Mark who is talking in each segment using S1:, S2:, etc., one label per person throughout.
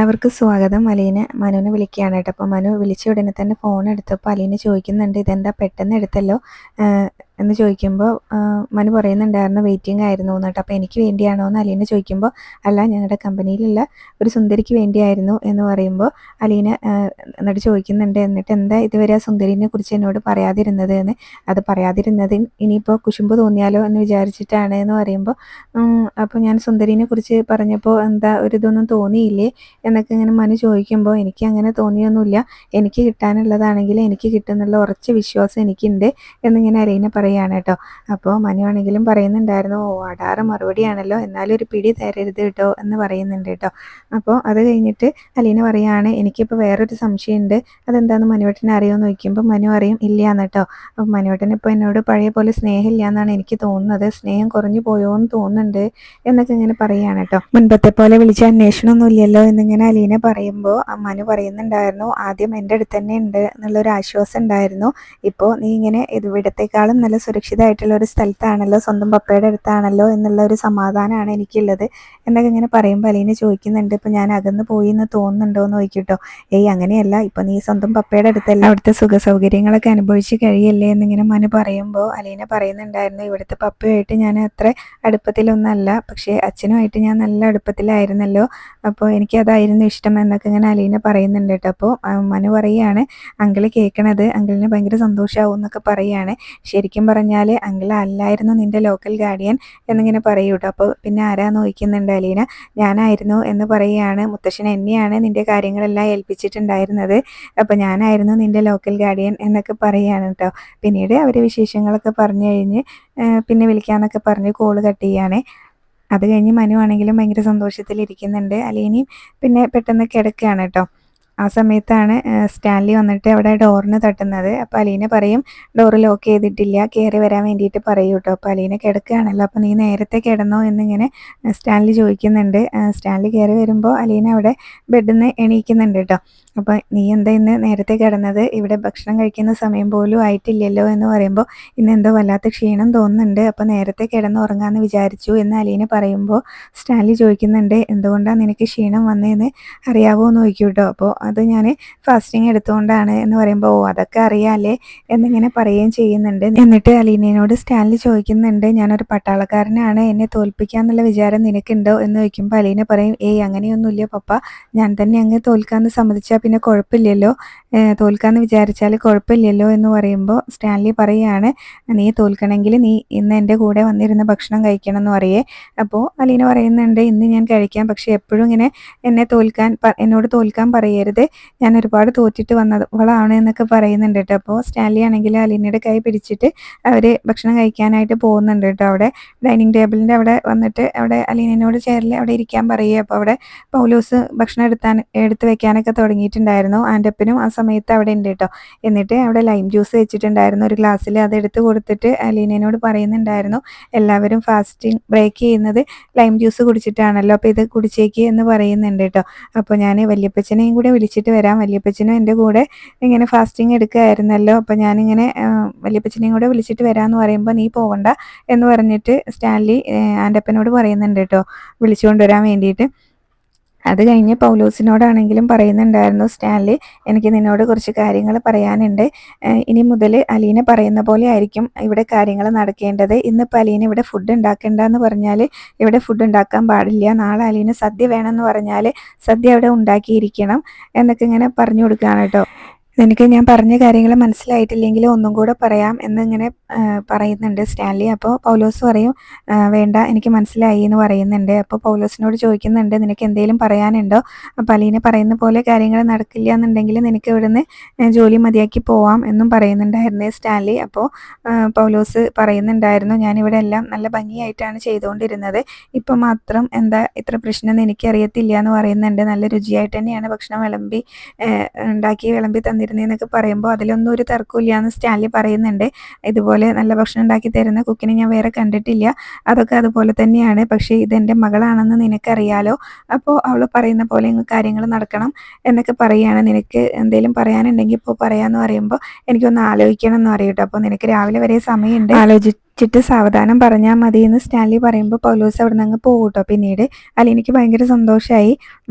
S1: അവർക്ക് സ്വാഗതം. അലീന മനുവിനെ വിളിക്കുകയാണ് കേട്ടോ. അപ്പോൾ മനു വിളിച്ച ഉടനെ തന്നെ ഫോൺ എടുത്തപ്പോൾ അലീന ചോദിക്കുന്നുണ്ട്, ഇതെന്താ പെട്ടെന്ന് എടുത്തല്ലോ എന്ന് ചോദിക്കുമ്പോൾ മനു പറയുന്നുണ്ടായിരുന്നു വെയിറ്റിംഗ് ആയിരുന്നു എന്നിട്ട്. അപ്പോൾ എനിക്ക് വേണ്ടിയാണോ എന്ന് അലീന ചോദിക്കുമ്പോൾ അല്ല, ഞങ്ങളുടെ കമ്പനിയിലുള്ള ഒരു സുന്ദരിക്ക് വേണ്ടിയായിരുന്നു എന്ന് പറയുമ്പോൾ അലീന എന്നിട്ട് ചോദിക്കുന്നുണ്ട്, എന്നിട്ട് എന്താ ഇതുവരെ ആ സുന്ദരിനെ കുറിച്ച് എന്നോട് പറയാതിരുന്നത് എന്ന്. അത് പറയാതിരുന്നത് ഇനിയിപ്പോൾ കുശുമ്പ് തോന്നിയാലോ എന്ന് വിചാരിച്ചിട്ടാണ് എന്ന് പറയുമ്പോൾ അപ്പോൾ ഞാൻ സുന്ദരിനെ കുറിച്ച് പറഞ്ഞപ്പോൾ എന്താ ഒരു ഇതൊന്നും തോന്നിയില്ലേ എന്നൊക്കെ ഇങ്ങനെ മനു ചോദിക്കുമ്പോൾ എനിക്ക് അങ്ങനെ തോന്നിയൊന്നുമില്ല, എനിക്ക് കിട്ടാനുള്ളതാണെങ്കിൽ എനിക്ക് കിട്ടുന്നുള്ള ഉറച്ച വിശ്വാസം എനിക്കുണ്ട് എന്നിങ്ങനെ അലീന പറയുകയാണ് കേട്ടോ. അപ്പോൾ മനു ആണെങ്കിലും പറയുന്നുണ്ടായിരുന്നു, ഓ അടാറ് മറുപടിയാണല്ലോ, എന്നാലും ഒരു പിടി തരരുത് കേട്ടോ എന്ന് പറയുന്നുണ്ട് കേട്ടോ. അപ്പോൾ അത് കഴിഞ്ഞിട്ട് അലീന പറയുകയാണ്, എനിക്കിപ്പോൾ വേറൊരു സംശയമുണ്ട്, അതെന്താണെന്ന് മനുവേട്ടനെ അറിയുമെന്ന് ചോദിക്കുമ്പോൾ മനു അറിയും ഇല്ല എന്ന് കേട്ടോ. അപ്പോൾ മനുവേട്ടൻ ഇപ്പോൾ എന്നോട് പഴയ പോലെ സ്നേഹമില്ല എന്നാണ് എനിക്ക് തോന്നുന്നത്, സ്നേഹം കുറഞ്ഞു പോയോ എന്ന് തോന്നുന്നുണ്ട് എന്നൊക്കെ ഇങ്ങനെ പറയുകയാണ് കേട്ടോ. മുൻപത്തെ പോലെ വിളിച്ച അന്വേഷണമൊന്നും ഇല്ലല്ലോ എന്നിങ്ങനെ അലീന പറയുമ്പോൾ മനു പറയുന്നുണ്ടായിരുന്നു, ആദ്യം എൻ്റെ അടുത്ത് തന്നെ ഉണ്ട് എന്നുള്ളൊരു ആശ്വാസം ഉണ്ടായിരുന്നു, ഇപ്പോൾ നീ ഇങ്ങനെ ഇവിടത്തേക്കാളും നല്ല സുരക്ഷിതമായിട്ടുള്ള ഒരു സ്ഥലത്താണല്ലോ, സ്വന്തം പപ്പയുടെ അടുത്താണല്ലോ എന്നുള്ള ഒരു സമാധാനമാണ് എനിക്കുള്ളത് എന്നൊക്കെ ഇങ്ങനെ പറയുമ്പോൾ അലീന ചോദിക്കുന്നുണ്ട്, ഇപ്പോൾ ഞാൻ അകന്ന് പോയി എന്ന് തോന്നുന്നുണ്ടോ എന്ന് ചോദിക്കട്ടോ. ഏയ് അങ്ങനെയല്ല, ഇപ്പോൾ നീ സ്വന്തം പപ്പയുടെ അടുത്തല്ല, അവിടുത്തെ സുഖ സൗകര്യങ്ങളൊക്കെ അനുഭവിച്ച് കഴിയല്ലേ എന്നിങ്ങനെ മനു പറയുമ്പോൾ അലീന പറയുന്നുണ്ടായിരുന്നു, ഇവിടുത്തെ പപ്പയുമായിട്ട് ഞാൻ അത്ര അടുപ്പത്തിലൊന്നല്ല, പക്ഷേ അച്ഛനുമായിട്ട് ഞാൻ നല്ല അടുപ്പത്തിലായിരുന്നല്ലോ, അപ്പോൾ എനിക്കതായിരുന്നു ഇഷ്ടം എന്നൊക്കെ ഇങ്ങനെ അലീന പറയുന്നുണ്ട് കേട്ടോ. അപ്പോൾ മനു പറയുകയാണ്, അങ്കിള് കേൾക്കണത് അങ്കിളിന് ഭയങ്കര സന്തോഷമാവും എന്നൊക്കെ പറയുകയാണ്. ശരിക്കും പറഞ്ഞാൽ അങ്കിൾ അല്ലായിരുന്നു നിൻ്റെ ലോക്കൽ ഗാർഡിയൻ എന്നിങ്ങനെ പറയൂ കേട്ടോ. അപ്പോൾ പിന്നെ ആരാന്ന് ചോദിക്കുന്നുണ്ട് അലീന. ഞാനായിരുന്നു എന്ന് പറയുകയാണ്, മുത്തശ്ശൻ എന്നെയാണ് നിൻ്റെ കാര്യങ്ങളെല്ലാം ഏൽപ്പിച്ചിട്ടുണ്ടായിരുന്നത്, അപ്പോൾ ഞാനായിരുന്നു നിൻ്റെ ലോക്കൽ ഗാർഡിയൻ എന്നൊക്കെ പറയുകയാണ് കേട്ടോ. പിന്നീട് അവർ വിശേഷങ്ങളൊക്കെ പറഞ്ഞു കഴിഞ്ഞ് പിന്നെ വിളിക്കാമെന്നൊക്കെ പറഞ്ഞ് കോള് കട്ട് ചെയ്യുകയാണ്. അത് കഴിഞ്ഞ് മനു ആണെങ്കിലും ഭയങ്കര സന്തോഷത്തിലിരിക്കുന്നുണ്ട്. അലീനയും പിന്നെ പെട്ടെന്ന് കിടക്കുകയാണ് കേട്ടോ. ആ സമയത്താണ് സ്റ്റാൻലി വന്നിട്ട് അവിടെ ഡോറിന് തട്ടുന്നത്. അപ്പോൾ അലീന പറയും, ഡോറ് ലോക്ക് ചെയ്തിട്ടില്ല, കയറി വരാൻ വേണ്ടിയിട്ട് പറയൂ കേട്ടോ. അപ്പോൾ അലീന കിടക്കുകയാണല്ലോ, അപ്പോൾ നീ നേരത്തെ കിടന്നോ എന്നിങ്ങനെ സ്റ്റാൻലി ചോദിക്കുന്നുണ്ട്. സ്റ്റാൻലി കയറി വരുമ്പോൾ അലീന അവിടെ ബെഡിൽ നിന്ന് എണീക്കുന്നുണ്ട് കേട്ടോ. അപ്പോൾ നീ എന്താ ഇന്ന് നേരത്തെ കിടന്നത്, ഇവിടെ ഭക്ഷണം കഴിക്കുന്ന സമയം പോലും ആയിട്ടില്ലല്ലോ എന്ന് പറയുമ്പോൾ ഇന്ന് എന്തോ വല്ലാത്ത ക്ഷീണം തോന്നുന്നുണ്ട്, അപ്പോൾ നേരത്തെ കിടന്ന് ഉറങ്ങാമെന്ന് വിചാരിച്ചു എന്ന് അലീന പറയുമ്പോൾ സ്റ്റാൻലി ചോദിക്കുന്നുണ്ട്, എന്തുകൊണ്ടാണ് നിനക്ക് ക്ഷീണം വന്നതെന്ന് അറിയാവോ എന്ന് ചോദിക്കും കേട്ടോ. അപ്പോൾ അത് ഞാൻ ഫാസ്റ്റിംഗ് എടുത്തുകൊണ്ടാണ് എന്ന് പറയുമ്പോൾ, ഓ അതൊക്കെ അറിയാമല്ലേ എന്നിങ്ങനെ പറയുകയും ചെയ്യുന്നുണ്ട്. എന്നിട്ട് അലീനയോട് സ്റ്റാൻലി ചോദിക്കുന്നുണ്ട്, ഞാനൊരു പട്ടാളക്കാരനാണ്, എന്നെ തോൽപ്പിക്കാന്നുള്ള വിചാരം നിനക്കുണ്ടോ എന്ന് ചോദിക്കുമ്പോൾ അലീന പറയും, ഏയ് അങ്ങനെയൊന്നുമില്ല പപ്പ, ഞാൻ തന്നെ അങ്ങ് തോൽക്കാമെന്ന് സമ്മതിച്ചാൽ പിന്നെ കുഴപ്പമില്ലല്ലോ, തോൽക്കാമെന്ന് വിചാരിച്ചാൽ കുഴപ്പമില്ലല്ലോ എന്ന് പറയുമ്പോൾ സ്റ്റാൻലി പറയുകയാണ്, നീ തോൽക്കണമെങ്കിൽ നീ ഇന്ന് എൻ്റെ കൂടെ വന്നിരുന്ന് ഭക്ഷണം കഴിക്കണം എന്ന് പറയേ. അപ്പോൾ അലീന പറയുന്നുണ്ട്, ഇന്ന് ഞാൻ കഴിക്കാം, പക്ഷേ എപ്പോഴും ഇങ്ങനെ എന്നോട് തോൽക്കാൻ പറയരുത്, ഞാൻ ഒരുപാട് തോറ്റിട്ട് വന്നവളാണ് എന്നൊക്കെ പറയുന്നുണ്ട് കേട്ടോ. അപ്പോൾ സ്റ്റാൻലി ആണെങ്കിൽ അലീനയുടെ കൈ പിടിച്ചിട്ട് അവർ ഭക്ഷണം കഴിക്കാനായിട്ട് പോകുന്നുണ്ട് കേട്ടോ. അവിടെ ഡൈനിങ് ടേബിളിൻ്റെ അവിടെ വന്നിട്ട് അവിടെ അലീനയോട് ചെയറിൽ അവിടെ ഇരിക്കാൻ പറയുക. അപ്പോൾ അവിടെ പൗലോസ് ഭക്ഷണം എടുത്ത് വെക്കാനൊക്കെ തുടങ്ങിയിട്ടുണ്ടായിരുന്നു. ആൻ്റപ്പനും ആ സമയത്ത് അവിടെ ഉണ്ട് കേട്ടോ. എന്നിട്ട് അവിടെ ലൈം ജ്യൂസ് വെച്ചിട്ടുണ്ടായിരുന്നു ഒരു ഗ്ലാസ്സിൽ, അതെടുത്ത് കൊടുത്തിട്ട് അലീനയോട് പറയുന്നുണ്ടായിരുന്നു, എല്ലാവരും ഫാസ്റ്റിംഗ് ബ്രേക്ക് ചെയ്യുന്നത് ലൈം ജ്യൂസ് കുടിച്ചിട്ടാണല്ലോ, അപ്പോൾ ഇത് കുടിച്ചേക്ക് എന്ന് പറയുന്നുണ്ട് കേട്ടോ. അപ്പോൾ ഞാൻ വല്യപ്പച്ചനെയും കൂടെ വിളിച്ചിട്ട് വരാം, വല്യപ്പച്ചനും എൻ്റെ കൂടെ ഇങ്ങനെ ഫാസ്റ്റിംഗ് എടുക്കുകയായിരുന്നല്ലോ, അപ്പോൾ ഞാനിങ്ങനെ വല്യപ്പച്ചനെയും കൂടെ വിളിച്ചിട്ട് വരാമെന്ന് പറയുമ്പോൾ നീ പോകണ്ട എന്ന് പറഞ്ഞിട്ട് സ്റ്റാൻലി ആൻ്റപ്പനോട് പറയുന്നുണ്ട് കേട്ടോ, വിളിച്ചുകൊണ്ട് വരാൻ വേണ്ടിയിട്ട്. അത് കഴിഞ്ഞ് പൗലോസിനോടാണെങ്കിലും പറയുന്നുണ്ടായിരുന്നു, സ്റ്റാൻലി എനിക്ക് നിന്നോട് കുറച്ച് കാര്യങ്ങൾ പറയാനുണ്ട്, ഇനി മുതൽ അലീന പറയുന്ന പോലെ ആയിരിക്കും ഇവിടെ കാര്യങ്ങൾ നടക്കേണ്ടത്. ഇന്നിപ്പോൾ അലീന ഇവിടെ ഫുഡ് ഉണ്ടാക്കേണ്ടെന്ന് പറഞ്ഞാൽ ഇവിടെ ഫുഡ് ഉണ്ടാക്കാൻ പാടില്ല, നാളെ അലീന സദ്യ വേണമെന്ന് പറഞ്ഞാൽ സദ്യ അവിടെ ഉണ്ടാക്കിയിരിക്കണം എന്നൊക്കെ ഇങ്ങനെ പറഞ്ഞു കൊടുക്കുകയാണ് കേട്ടോ. നിനക്ക് ഞാൻ പറഞ്ഞ കാര്യങ്ങൾ മനസ്സിലായിട്ടില്ലെങ്കിൽ ഒന്നും കൂടെ പറയാം എന്നിങ്ങനെ പറയുന്നുണ്ട് സ്റ്റാൻലി. അപ്പോൾ പൗലോസ് പറയും, വേണ്ട എനിക്ക് മനസ്സിലായി എന്ന് പറയുന്നുണ്ട്. അപ്പോൾ പൗലോസിനോട് ചോദിക്കുന്നുണ്ട്, നിനക്ക് എന്തെങ്കിലും പറയാനുണ്ടോ, അപ്പോൾ അലീന പറയുന്ന പോലെ കാര്യങ്ങൾ നടക്കില്ല എന്നുണ്ടെങ്കിൽ നിനക്ക് ഇവിടുന്ന് ജോലി മതിയാക്കി പോവാം എന്നും പറയുന്നുണ്ടായിരുന്നേ സ്റ്റാൻലി. അപ്പോൾ പൗലോസ് പറയുന്നുണ്ടായിരുന്നു, ഞാനിവിടെ എല്ലാം നല്ല ഭംഗിയായിട്ടാണ് ചെയ്തുകൊണ്ടിരുന്നത്, ഇപ്പം മാത്രം എന്താ ഇത്ര പ്രശ്നമെന്ന് എനിക്കറിയത്തില്ല എന്ന് പറയുന്നുണ്ട്. നല്ല രുചിയായിട്ട് തന്നെയാണ് ഭക്ഷണം ഉണ്ടാക്കി വിളമ്പി തന്നിരുന്നതെന്നൊക്കെ പറയുമ്പോൾ അതിലൊന്നും ഒരു തർക്കമില്ല എന്ന് സ്റ്റാൻലി പറയുന്നുണ്ട്. ഇതുപോലെ നല്ല ഭക്ഷണം ഉണ്ടാക്കി തരുന്ന കുക്കിനെ ഞാൻ വേറെ കണ്ടിട്ടില്ല, അതൊക്കെ അതുപോലെ തന്നെയാണ്, പക്ഷേ ഇതെൻ്റെ മകളാണെന്ന് നിനക്കറിയാലോ, അപ്പോൾ അവൾ പറയുന്ന പോലെ കാര്യങ്ങൾ നടക്കണം എന്നൊക്കെ പറയുകയാണ്. നിനക്ക് എന്തെങ്കിലും പറയാനുണ്ടെങ്കിൽ ഇപ്പോൾ പറയാമെന്ന് പറയുമ്പോൾ എനിക്കൊന്ന് ആലോചിക്കണം എന്ന് പറയും കേട്ടോ. അപ്പോൾ നിനക്ക് രാവിലെ വരെ സമയമുണ്ട്, ആലോചിച്ചിട്ട് ചിട്ട് സാവധാനം പറഞ്ഞാൽ മതി എന്ന് സ്റ്റാൻലി പറയുമ്പോൾ പൗലോസ് അവിടെ നിന്ന് അങ്ങ് പോകും കേട്ടോ. പിന്നീട് അലീനയ്ക്ക് ഭയങ്കര സന്തോഷമായി.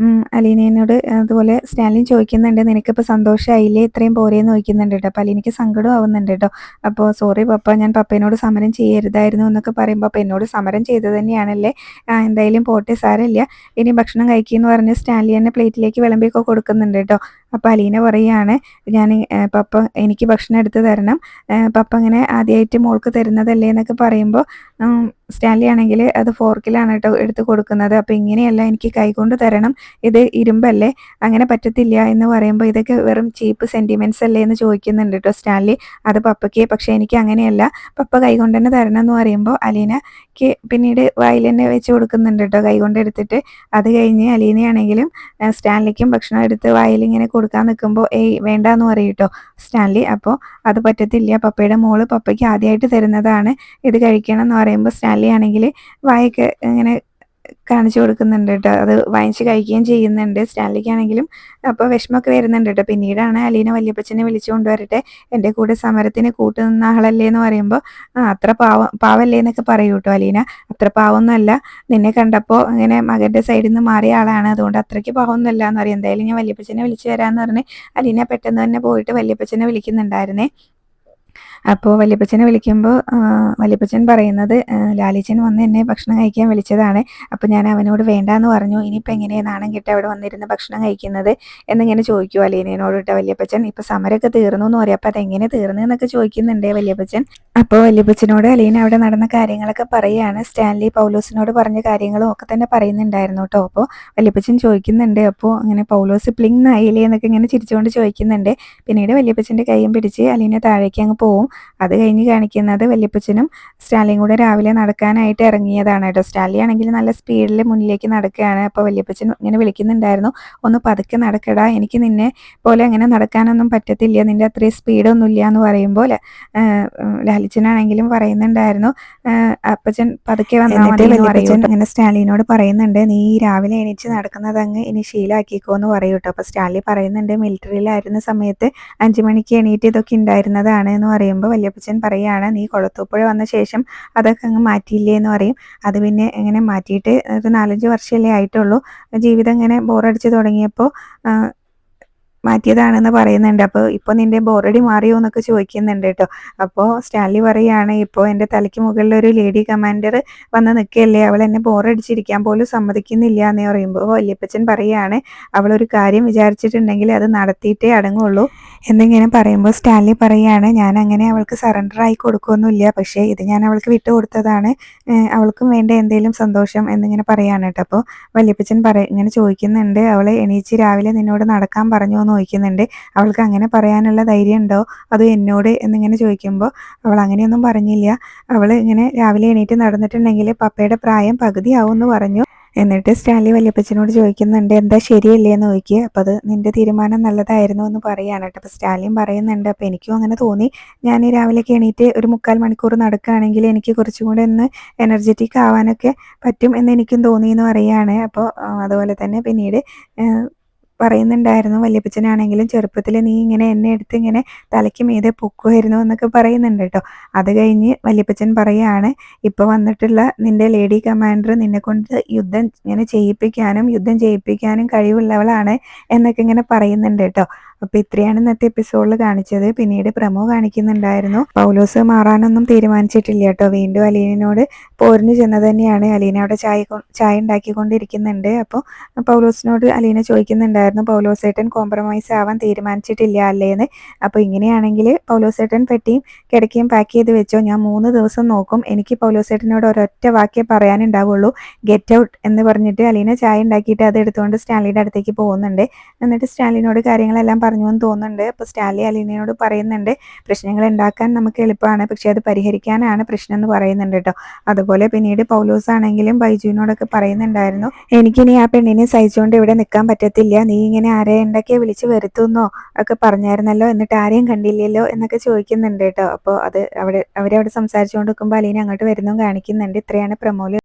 S1: അലീനയോട് അതുപോലെ സ്റ്റാൻലിയും ചോദിക്കുന്നുണ്ട്, നിനക്കിപ്പോൾ സന്തോഷമായില്ലേ, ഇത്രയും പോരേന്ന് ചോദിക്കുന്നുണ്ട് കേട്ടോ. അപ്പോൾ അലീനയ്ക്ക് സങ്കടം ആവുന്നുണ്ട് കേട്ടോ. അപ്പോൾ സോറി പപ്പ, ഞാൻ പപ്പേനോട് സമരം ചെയ്യരുതായിരുന്നു എന്നൊക്കെ പറയുമ്പോൾ, അപ്പോൾ എന്നോട് സമരം ചെയ്തത് തന്നെയാണല്ലേ, എന്തായാലും പോട്ടെ, സാരമില്ല, ഇനി ഭക്ഷണം കഴിക്കുമെന്ന് പറഞ്ഞ് സ്റ്റാൻലി തന്നെ പ്ലേറ്റിലേക്ക് വിളമ്പിയൊക്കെ കൊടുക്കുന്നുണ്ട് കേട്ടോ. അപ്പോൾ അലീന പറയുകയാണ്, പപ്പ എനിക്ക് ഭക്ഷണം എടുത്ത് തരണം, പപ്പ ഇങ്ങനെ ആദ്യമായിട്ട് മോൾക്ക് തരുന്നതല്ലേ എന്നൊക്കെ പറയുമ്പോൾ സ്റ്റാൻലി ആണെങ്കിൽ അത് ഫോർക്കിലാണ് കേട്ടോ എടുത്ത് കൊടുക്കുന്നത്. അപ്പോൾ ഇങ്ങനെയല്ല, എനിക്ക് കൈകൊണ്ട് തരണം, ഇത് ഇരുമ്പല്ലേ, അങ്ങനെ പറ്റത്തില്ല എന്ന് പറയുമ്പോൾ ഇതൊക്കെ വെറും ചീപ്പ് സെൻറ്റിമെൻറ്റ്സ് അല്ലേ എന്ന് ചോദിക്കുന്നുണ്ട് കേട്ടോ സ്റ്റാൻലി. അത് പപ്പയ്ക്ക്, പക്ഷേ എനിക്ക് അങ്ങനെയല്ല, പപ്പ കൈകൊണ്ട് തന്നെ തരണം എന്ന് പറയുമ്പോൾ അലീനയ്ക്ക് പിന്നീട് വായിൽ തന്നെ വെച്ച് കൊടുക്കുന്നുണ്ട് കേട്ടോ, കൈകൊണ്ട് എടുത്തിട്ട്. അത് കഴിഞ്ഞ് അലീനയാണെങ്കിലും സ്റ്റാൻലിക്കും ഭക്ഷണം എടുത്ത് വായിൽ ഇങ്ങനെ കൊടുക്കാൻ നിൽക്കുമ്പോൾ വേണ്ടാന്ന് പറയും കേട്ടോ സ്റ്റാൻലി. അപ്പോൾ അത് പറ്റത്തില്ല, പപ്പയുടെ മോള് പപ്പയ്ക്ക് ആദ്യമായിട്ട് തരുന്നതാണ്, ഇത് കഴിക്കണം എന്ന് പറയുമ്പോൾ സ്റ്റാൻലി ആണെങ്കിൽ വായൊക്കെ ഇങ്ങനെ കാണിച്ചു കൊടുക്കുന്നുണ്ട് കേട്ടോ. അത് വാങ്ങിച്ച് കഴിക്കുകയും ചെയ്യുന്നുണ്ട്. സ്റ്റാൻലിക്കാണെങ്കിലും അപ്പോൾ വിഷമമൊക്കെ വരുന്നുണ്ട് കേട്ടോ. പിന്നീടാണ് അലീന വല്യപ്പച്ചനെ വിളിച്ചു കൊണ്ടുവരട്ടെ, എൻ്റെ കൂടെ സമരത്തിന് കൂട്ടുനിന്ന ആളല്ലേ എന്ന് പറയുമ്പോൾ അത്ര പാവല്ലേ എന്നൊക്കെ പറയൂ കേട്ടോ അലീന. അത്ര പാവമൊന്നുമല്ല, നിന്നെ കണ്ടപ്പോൾ അങ്ങനെ മകൻ്റെ സൈഡിൽ നിന്ന് മാറിയ ആളാണ്, അതുകൊണ്ട് അത്രയ്ക്ക് പാവമൊന്നുമല്ല എന്ന് പറയും. എന്തായാലും ഞാൻ വല്യപ്പച്ചനെ വിളിച്ചു വരാമെന്ന് പറഞ്ഞ് അലീന പെട്ടെന്ന് തന്നെ പോയിട്ട് വല്യപ്പച്ചനെ വിളിക്കുന്നുണ്ടായിരുന്നേ. അപ്പോൾ വല്യപ്പച്ചനെ വിളിക്കുമ്പോൾ വല്യപ്പച്ചൻ പറയുന്നത്, ലാലിച്ചൻ വന്ന് എന്നെ ഭക്ഷണം കഴിക്കാൻ വിളിച്ചതാണ്, അപ്പോൾ ഞാൻ അവനോട് വേണ്ടാന്ന് പറഞ്ഞു, ഇനിയിപ്പോൾ എങ്ങനെയാണ് നാണം കെട്ട് അവിടെ വന്നിരുന്ന് ഭക്ഷണം കഴിക്കുന്നത് എന്നിങ്ങനെ ചോദിക്കുമോ അലീനയോട് കേട്ടോ വല്യപ്പച്ചൻ. ഇപ്പോൾ സമരമൊക്കെ തീർന്നു എന്ന് പറയും. അപ്പോൾ അതെങ്ങനെ തീർന്നു എന്നൊക്കെ ചോദിക്കുന്നുണ്ടേ വല്യപ്പച്ചൻ. അപ്പോൾ വല്യപ്പച്ചനോട് അലീന അവിടെ നടന്ന കാര്യങ്ങളൊക്കെ പറയുകയാണ്. സ്റ്റാൻലി പൗലോസിനോട് പറഞ്ഞ കാര്യങ്ങളും ഒക്കെ തന്നെ പറയുന്നുണ്ടായിരുന്നു കേട്ടോ. അപ്പോൾ വല്യപ്പച്ചൻ ചോദിക്കുന്നുണ്ട്, അപ്പോൾ അങ്ങനെ പൗലോസ് പ്ലിങ് ആയില്ലേ എന്നൊക്കെ ഇങ്ങനെ ചിരിച്ചുകൊണ്ട് ചോദിക്കുന്നുണ്ട്. പിന്നീട് വല്യപ്പച്ചൻ്റെ കൈയും പിടിച്ച് അലീന താഴേക്ക് അങ്ങ് പോവും. അത് കഴിഞ്ഞ് കാണിക്കുന്നത് വല്യപ്പച്ചനും സ്റ്റാൻലിയും കൂടെ രാവിലെ നടക്കാനായിട്ട് ഇറങ്ങിയതാണ് കേട്ടോ. സ്റ്റാൻലി ആണെങ്കിൽ നല്ല സ്പീഡിൽ മുന്നിലേക്ക് നടക്കുകയാണ്. അപ്പോൾ വല്യപ്പച്ചൻ ഇങ്ങനെ വിളിക്കുന്നുണ്ടായിരുന്നു, ഒന്ന് പതുക്കെ നടക്കടാ, എനിക്ക് നിന്നെ പോലെ അങ്ങനെ നടക്കാനൊന്നും പറ്റത്തില്ല, നിൻ്റെ അത്രയും സ്പീഡൊന്നുമില്ല എന്ന് പറയുമ്പോൾ ലാലിച്ചനാണെങ്കിലും പറയുന്നുണ്ടായിരുന്നു, അപ്പച്ചൻ പതുക്കെ വന്നാൽ മതി എന്ന് പറയും. അങ്ങനെ സ്റ്റാൻലിനോട് പറയുന്നുണ്ട്, നീ രാവിലെ എണീച്ച് നടക്കുന്നത് അങ്ങ് ഇനി ശീലമാക്കിക്കോ എന്ന് പറയും കേട്ടോ. അപ്പോൾ സ്റ്റാൻലി പറയുന്നുണ്ട്, മിലിറ്ററിയിലായിരുന്ന സമയത്ത് 5 മണിക്ക് എണീറ്റ് ഇതൊക്കെ ഉണ്ടായിരുന്നതാണ് എന്ന് പറയുമ്പോൾ വല്യപ്പച്ചൻ പറയുകയാണ്, നീ കൊളത്തൂപ്പുഴ വന്ന ശേഷം അതൊക്കെ അങ്ങ് മാറ്റിയില്ലേ എന്ന് പറയും. അത് പിന്നെ ഇങ്ങനെ മാറ്റിയിട്ട് ഒരു 4-5 വർഷമല്ലേ ആയിട്ടുള്ളൂ, ജീവിതം ഇങ്ങനെ ബോറടിച്ച് തുടങ്ങിയപ്പോൾ മാറ്റിയതാണെന്ന് പറയുന്നുണ്ട്. അപ്പോൾ ഇപ്പോൾ നിൻ്റെ ബോറടി മാറിയോ എന്നൊക്കെ ചോദിക്കുന്നുണ്ട് കേട്ടോ. അപ്പോൾ സ്റ്റാൻലി പറയുകയാണ്, ഇപ്പോൾ എൻ്റെ തലയ്ക്ക് മുകളിൽ ഒരു ലേഡി കമാൻഡർ വന്ന് നിൽക്കുകയല്ലേ, അവൾ എന്നെ ബോറടിച്ചിരിക്കാൻ പോലും സമ്മതിക്കുന്നില്ല എന്ന് പറയുമ്പോൾ വല്യപ്പച്ചൻ പറയുകയാണ്, അവളൊരു കാര്യം വിചാരിച്ചിട്ടുണ്ടെങ്കിൽ അത് നടത്തിയിട്ടേ അടങ്ങുള്ളൂ എന്നിങ്ങനെ പറയുമ്പോൾ സ്റ്റാൻലി പറയുകയാണ്, ഞാൻ അങ്ങനെ അവൾക്ക് സറണ്ടർ ആയി കൊടുക്കുകയൊന്നുമില്ല, പക്ഷേ ഇത് ഞാൻ അവൾക്ക് വിട്ടു കൊടുത്തതാണ്, അവൾക്കും വേണ്ട എന്തെങ്കിലും സന്തോഷം എന്നിങ്ങനെ പറയുകയാണ് കേട്ടോ. അപ്പോൾ വല്യപ്പച്ചൻ ഇങ്ങനെ ചോദിക്കുന്നുണ്ട്, അവൾ എണീച്ച് രാവിലെ നിന്നോട് നടക്കാൻ പറഞ്ഞു എന്ന് ചോദിക്കുന്നുണ്ട്. അവൾക്ക് അങ്ങനെ പറയാനുള്ള ധൈര്യം ഉണ്ടോ അത് എന്നോട് എന്നിങ്ങനെ ചോദിക്കുമ്പോൾ അവൾ അങ്ങനെയൊന്നും പറഞ്ഞില്ല, അവൾ ഇങ്ങനെ രാവിലെ എണീറ്റ് നടന്നിട്ടുണ്ടെങ്കിൽ പപ്പയുടെ പ്രായം പകുതിയാവും എന്ന് പറഞ്ഞു. എന്നിട്ട് സ്റ്റാൻലി വല്യപ്പച്ചനോട് ചോദിക്കുന്നുണ്ട്, എന്താ ശരിയല്ലേ എന്ന് ചോദിക്കുക. അപ്പോൾ അത് നിൻ്റെ തീരുമാനം നല്ലതായിരുന്നു എന്ന് പറയുകയാണ് കേട്ടോ. അപ്പോൾ സ്റ്റാൻലിയും പറയുന്നുണ്ട്, അപ്പോൾ എനിക്കും അങ്ങനെ തോന്നി, ഞാൻ രാവിലെയൊക്കെ എണീറ്റ് ഒരു 3/4 മണിക്കൂർ നടക്കുകയാണെങ്കിൽ എനിക്ക് കുറച്ചും കൂടെ ഒന്ന് എനർജറ്റിക് ആവാനൊക്കെ പറ്റും എന്ന് എനിക്കും തോന്നി എന്ന് പറയുകയാണ്. അപ്പോൾ അതുപോലെ തന്നെ പിന്നീട് പറയുന്നുണ്ടായിരുന്നു, വല്യപ്പച്ചനാണെങ്കിലും ചെറുപ്പത്തിൽ നീ ഇങ്ങനെ എന്നെ എടുത്ത് ഇങ്ങനെ തലയ്ക്ക് മീതെ പൊക്കുമായിരുന്നു എന്നൊക്കെ പറയുന്നുണ്ട് കേട്ടോ. അത് കഴിഞ്ഞ് വല്യപ്പച്ചൻ പറയുകയാണ്, ഇപ്പോൾ വന്നിട്ടുള്ള നിൻ്റെ ലേഡി കമാൻഡർ നിന്നെ കൊണ്ട് യുദ്ധം ഇങ്ങനെ യുദ്ധം ചെയ്യിപ്പിക്കാനും കഴിവുള്ളവളാണ് എന്നൊക്കെ ഇങ്ങനെ പറയുന്നുണ്ട് കേട്ടോ. അപ്പോൾ ഇത്രയാണ് ഇന്നത്തെ എപ്പിസോഡിൽ കാണിച്ചത്. പിന്നീട് പ്രമോ കാണിക്കുന്നുണ്ടായിരുന്നു, പൗലോസ് മാറാനൊന്നും തീരുമാനിച്ചിട്ടില്ല കേട്ടോ, വീണ്ടും അലീനയോട് പോരിന് ചെന്നത് തന്നെയാണ്. അലീന അവിടെ ചായ ഉണ്ടാക്കിക്കൊണ്ടിരിക്കുന്നുണ്ട്. അപ്പോൾ പൗലോസിനോട് അലീന ചോദിക്കുന്നുണ്ടായിരുന്നു, പൗലോസേട്ടൻ കോംപ്രമൈസ് ആവാൻ തീരുമാനിച്ചിട്ടില്ല അല്ലേന്ന്. അപ്പോൾ ഇങ്ങനെയാണെങ്കിൽ പൗലോസേട്ടൻ പെട്ടിയും കിടക്കയും പാക്ക് ചെയ്ത് വെച്ചോ, ഞാൻ 3 ദിവസം നോക്കും, എനിക്ക് പൗലോസേട്ടനോട് ഒരൊറ്റ വാക്കേ പറയാനുണ്ടാവുള്ളൂ, ഗെറ്റ് ഔട്ട് എന്ന് പറഞ്ഞിട്ട് അലീന ചായ ഉണ്ടാക്കിയിട്ട് അത് എടുത്തുകൊണ്ട് സ്റ്റാൻലിയുടെ അടുത്തേക്ക് പോകുന്നുണ്ട്. എന്നിട്ട് സ്റ്റാൻലിനോട് കാര്യങ്ങളെല്ലാം പറഞ്ഞു എന്ന് തോന്നുന്നുണ്ട്. അപ്പോൾ സ്റ്റാൻലി അലീനയോട് പറയുന്നുണ്ട്, പ്രശ്നങ്ങൾ ഉണ്ടാക്കാൻ നമുക്ക് എളുപ്പമാണ്, പക്ഷേ അത് പരിഹരിക്കാനാണ് പ്രശ്നം എന്ന് പറയുന്നുണ്ട് കേട്ടോ. അതുപോലെ പിന്നീട് പൗലോസ് ആണെങ്കിലും ബൈജുവിനോടൊക്കെ പറയുന്നുണ്ടായിരുന്നു, എനിക്കിനി ആ പെണ്ണിനെ സഹിച്ചുകൊണ്ട് ഇവിടെ നിൽക്കാൻ പറ്റത്തില്ല, നീ ഇങ്ങനെ ആരെ എന്തൊക്കെ വിളിച്ച് വരുത്തുന്നോ ഒക്കെ പറഞ്ഞായിരുന്നല്ലോ, എന്നിട്ട് ആരെയും കണ്ടില്ലല്ലോ എന്നൊക്കെ ചോദിക്കുന്നുണ്ട് കേട്ടോ. അപ്പോൾ അത് അവരവിടെ സംസാരിച്ചുകൊണ്ട് നിൽക്കുമ്പോൾ അലീന അങ്ങോട്ട് വരുന്നതും കാണിക്കുന്നുണ്ട്. ഇത്രയാണ് പ്രമോല്